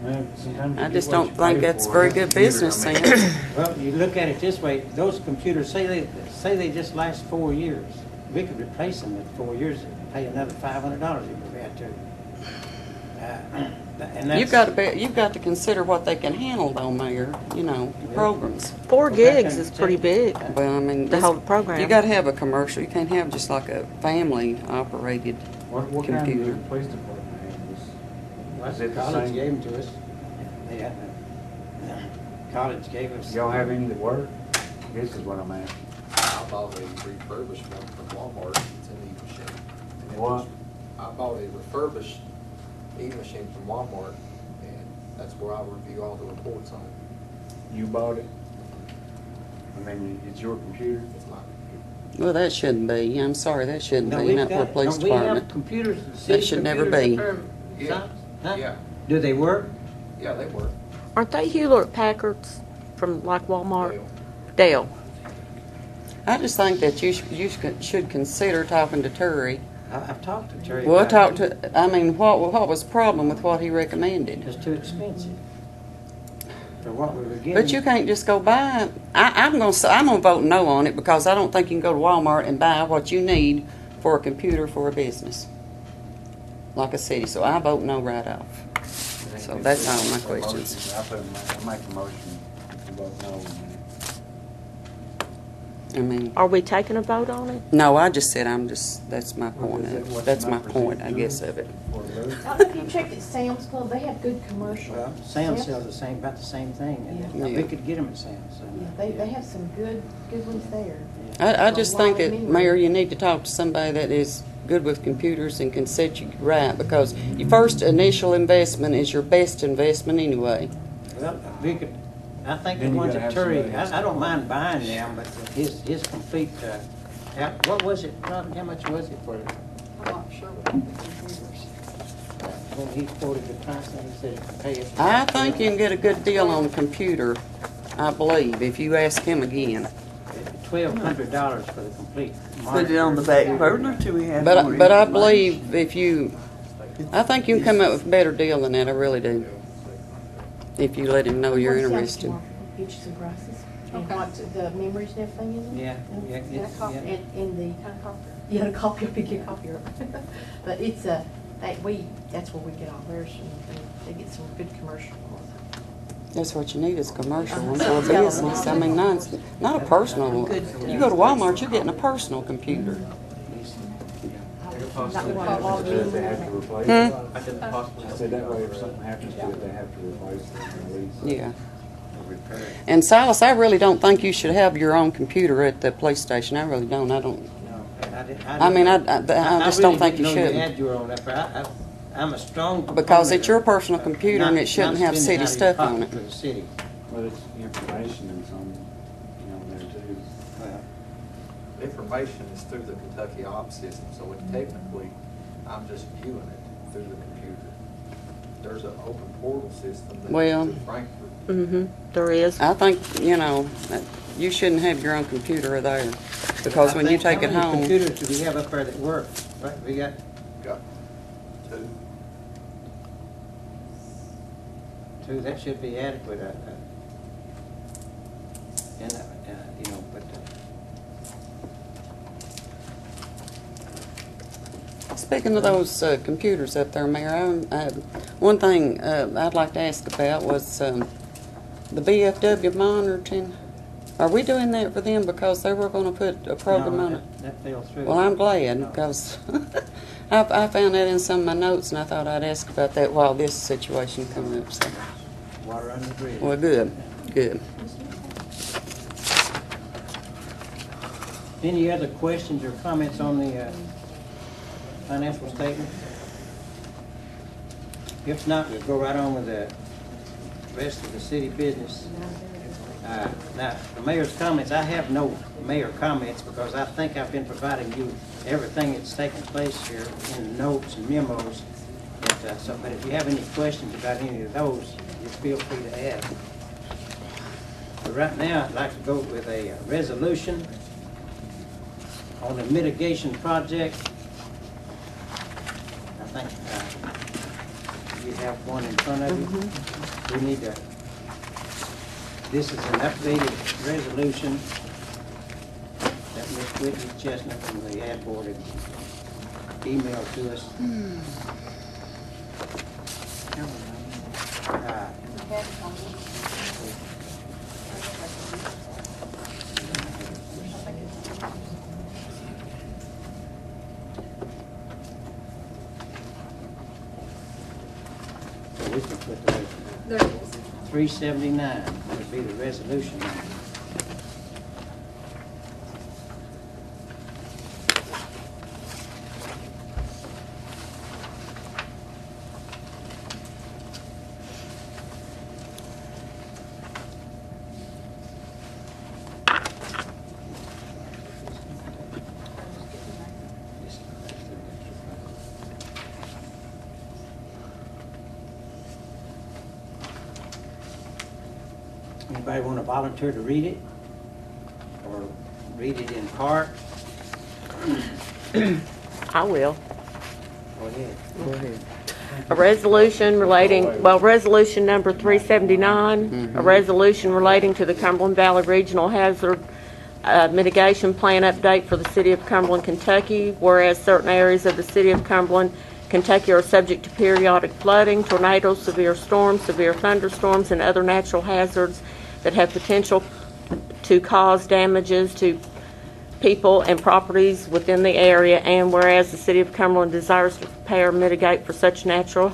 Well, sometimes you I get just what don't you think pay that's for. very That good computer, business I mean, sense. Well, you look at it this way, those computers, say they just last 4 years. We could replace them in 4 years and pay another $500 if we had to. And that's, You've got to consider what they can handle, though, Mayor. You know, the programs. 4 gigs is pretty big. Well, I mean, The whole program. You got to have a commercial. You can't have just like a family-operated What kind computer. of police department have? Is it the college same? gave them to us. They, college gave us. Y'all have any that work? This is what I'm asking. I bought a refurbished one from Walmart. It's an e-machine. And it What? was- I bought a refurbished e-machine from Walmart, and that's where I review all the reports on it. You bought it? I mean, it's your computer? It's my Well, that shouldn't be. I'm sorry, that shouldn't No, be. we've Not for a got- police don't we have department. computers, That city should never computers be. up there? Yeah. Huh? Yeah. Do they work? Yeah, they work. Aren't they Hewlett Packards from like Walmart? Dale. Dale. I just think that you should consider talking to Terry. I've talked to Terry. Well, about talk it. to. I mean, what was the problem with what he recommended? It's too expensive for what we were getting. But you can't just go buy. I'm gonna vote no on it because I don't think you can go to Walmart and buy what you need for a computer for a business like a city. So I vote no right off. So that's all my questions. I make a motion to vote no. I mean, Are we taking a vote on it? no, I just said that's my point. What's That's the my number point, I percent guess, yours? of it. For Lou? I don't know if you checked at Sam's Club, they have good commercial. Well, Sam sells the same, about the same thing, and Yeah. we could get them at Sam's. So. Yeah, they have some good ones there. I just think that, Anyway. Mayor, you need to talk to somebody that is good with computers and can set you right, because your first initial investment is your best investment anyway. Well, we could, I think the Then you ones gotta at have Terry, somebody else I don't to- mind buying them, but his complete, what was it, Robin, how much was it for, I'm not sure what the computers. when he quoted the price, and he said it pay it. I think you can get a good deal on a computer, I believe, if you ask him again. $1,200 for the complete Put it monitor. on the back burner till we have more But I information. believe if you, I think you can come up with a better deal than that, I really do. If you let him know you're What's the interested. tomorrow? Get you some prices. And Okay. what, the memories and everything in it? Yeah, yeah, And it's- a copy, yeah. and the kind of copy. Yeah, the copy, a big copy of it. But it's that's where we get all theirs, and they get some good commercial. That's what you need is commercial ones Uh-huh. or business. I mean, not a personal. You go to Walmart, you're getting a personal computer. Not one Does log they in. have to replace Hmm? it? I said possibly. I said that way if something happens to it, they have to replace it or lease it. Yeah. Or repair it. And Silas, I really don't think you should have your own computer at the police station. I really don't. I don't. No, I didn't. I mean, I just don't think you I really should. didn't know you had your own up there. I'm a strong proponent Because it's your of personal computer and not- it shouldn't not have spending city out of your stuff on pocket it. For the city. But it's information and some, there too. Well, Information is through the Kentucky op system, so it technically, I'm just viewing it through the computer. There's an open portal system that Well- to Frankfurt. Mm-hmm, there is. I think, that you shouldn't have your own computer there. Because when you take it How many home, computers do we have up there that work? Right, we got Got two. two, that should be adequate. But speaking of those computers up there, Mayor, one thing I'd like to ask about was the BFW monitoring. Are we doing that for them because they were going to put a program no, on it? that fell through. Well, I'm glad because I found that in some of my notes and I thought I'd ask about that while this situation comes up. So. Water under the bridge. Well, good, good. Any other questions or comments on the financial statement? If not, we'll go right on with the rest of the city business. Now, the mayor's comments, I have no mayor comments because I think I've been providing you everything that's taken place here in notes and memos. But if you have any questions about any of those, you feel free to ask. But right now, I'd like to go with a resolution on the mitigation project. I think you have one in front of you. We need to, this is an updated resolution that Ms. Whitney Chestnut from the ad board had emailed to us. So we can put the There it is. 379 would be the resolution number. Anybody want to volunteer to read it? Or read it in part? I will. Go ahead. Go ahead. A resolution relating, resolution number 379, a resolution relating to the Cumberland Valley Regional Hazard Mitigation Plan update for the city of Cumberland, Kentucky, whereas certain areas of the city of Cumberland, Kentucky are subject to periodic flooding, tornadoes, severe storms, severe thunderstorms, and other natural hazards that have potential to cause damages to people and properties within the area, and whereas the city of Cumberland desires to prepare and mitigate for such natural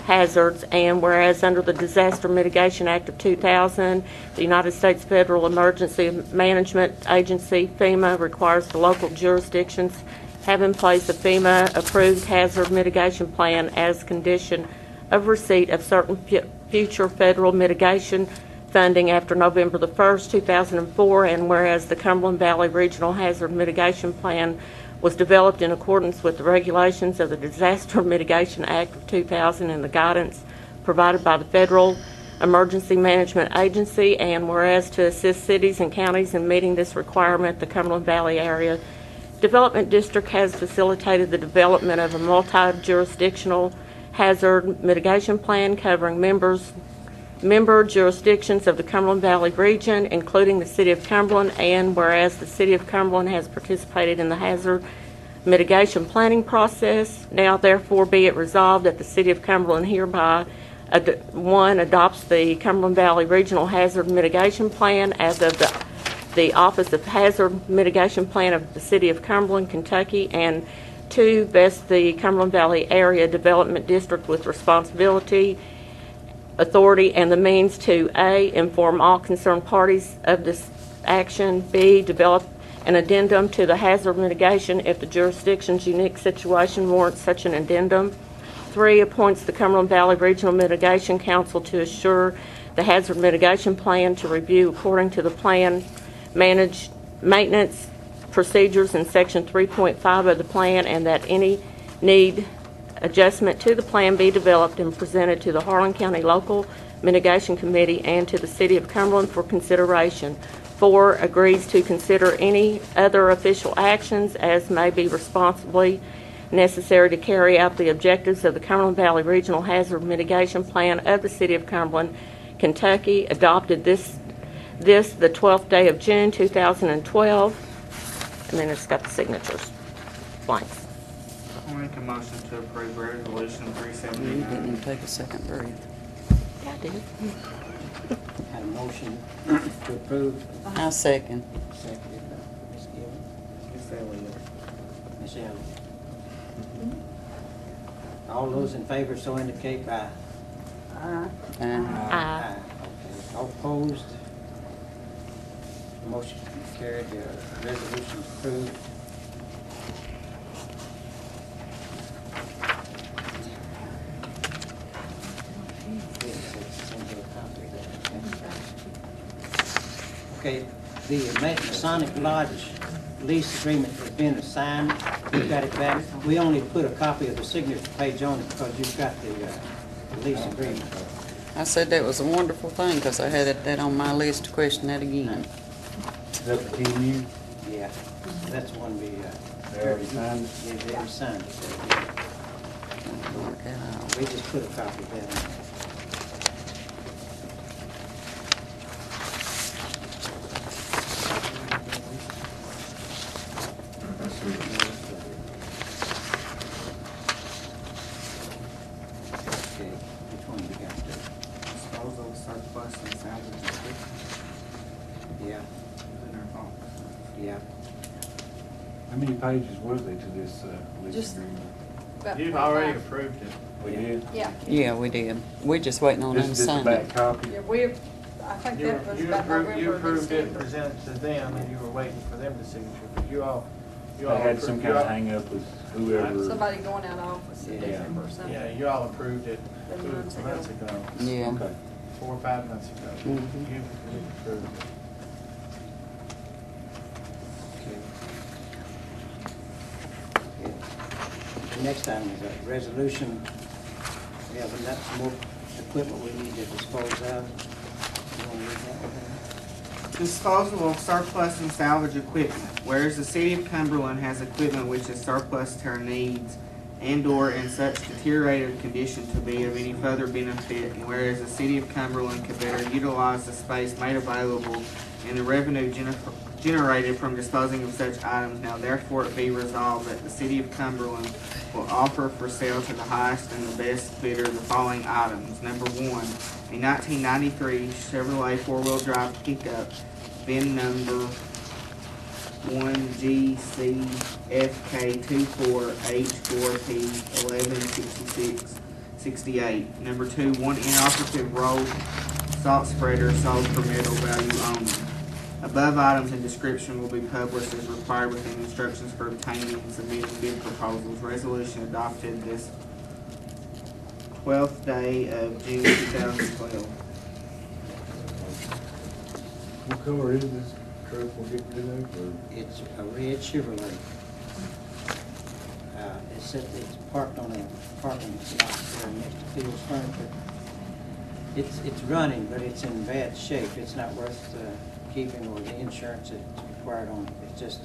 hazards, and whereas under the Disaster Mitigation Act of 2000, the United States Federal Emergency Management Agency, FEMA, requires the local jurisdictions have in place a FEMA-approved hazard mitigation plan as condition of receipt of certain future federal mitigation funding after November the 1st, 2004, and whereas the Cumberland Valley Regional Hazard Mitigation Plan was developed in accordance with the regulations of the Disaster Mitigation Act of 2000 and the guidance provided by the Federal emergency management agency, and whereas to assist cities and counties in meeting this requirement, the Cumberland Valley Area Development District has facilitated the development of a multi-jurisdictional hazard mitigation plan covering member jurisdictions of the Cumberland Valley region, including the City of Cumberland, and whereas the City of Cumberland has participated in the hazard mitigation planning process, now therefore be it resolved that the City of Cumberland hereby, one, adopts the Cumberland Valley Regional Hazard Mitigation Plan as of the Office of Hazard Mitigation Plan of the City of Cumberland, Kentucky, and two, vests the Cumberland Valley Area Development District with responsibility, authority, and the means to A, inform all concerned parties of this action, B, develop an addendum to the hazard mitigation if the jurisdiction's unique situation warrants such an addendum, 3, appoints the Cumberland Valley Regional Mitigation Council to assure the hazard mitigation plan to review according to the plan maintenance procedures in Section 3.5 of the plan, and that any need adjustment to the plan be developed and presented to the Harlan County Local Mitigation Committee and to the City of Cumberland for consideration. 4, agrees to consider any other official actions as may be responsibly necessary to carry out the objectives of the Cumberland Valley Regional Hazard Mitigation Plan of the City of Cumberland, Kentucky, adopted this the 12th day of June 2012, and then it's got the signatures, blanks. I'll make a motion to approve resolution You 379. didn't even take a second breathe. Yeah, I did. Had a motion to approve, I second. seconded by Ms. Gill, Ms. Elliott. Ms. Allen. All those in favor so indicate by Aye. aye. Okay. All opposed? Motion carried, the resolution is approved. Okay, the Masonic Lodge lease agreement has been assigned. You've got it back. We only put a copy of the signature page on it because you've got the lease agreement. I said that was a wonderful thing because I had that on my list to question that again. Is that the 10 years? Yeah, that's one we, They already signed it? yeah, they already signed it. Mark that out. We just put a copy of that on. Okay, which one you got there? Disposal of surplus and salvage equipment Yeah, in our vault. yeah. How many pages was they to this lease Just- agreement? About You've already 25. approved it. We did? Yeah, Yeah, we did. We're just waiting on them This to is just a sign back it. copy? yeah, I think that was about You November or approved it, December. presented to them, and you were waiting for them to signature, but you all They had some kind of hang up with whoever. Somebody going out of office in Yeah. December or something. Yeah, you all approved it Three months ago. months ago, Yeah. Okay. 4 or 5 months ago. Mhm. You approved it. Okay. The next item is a resolution. We have some more equipment we need to dispose of. You want to read that one? Disposal of surplus and salvage equipment. Whereas the City of Cumberland has equipment which is surplus to our needs and/or in such deteriorated condition to be of any further benefit, and whereas the City of Cumberland could better utilize the space made available and the revenue generated from disposing of such items, now therefore it be resolved that the City of Cumberland will offer for sale to the highest and the best bidder the following items. Number 1, a 1993 Chevrolet four-wheel drive pickup, VIN number 1GCFK24H4P116668. Number 2, one inoperative roll salt spreader sold for metal value only. Above items and description will be published as required within instructions for obtaining and submitting bid proposals. Resolution adopted this 12th day of June 2012. What color is this truck we're getting rid of? Or? It's a red Chevrolet. It's parked on a parking lot there next to Phil's Furniture. It's running, but it's in bad shape. It's not worth keeping, or the insurance that's required on it. It's just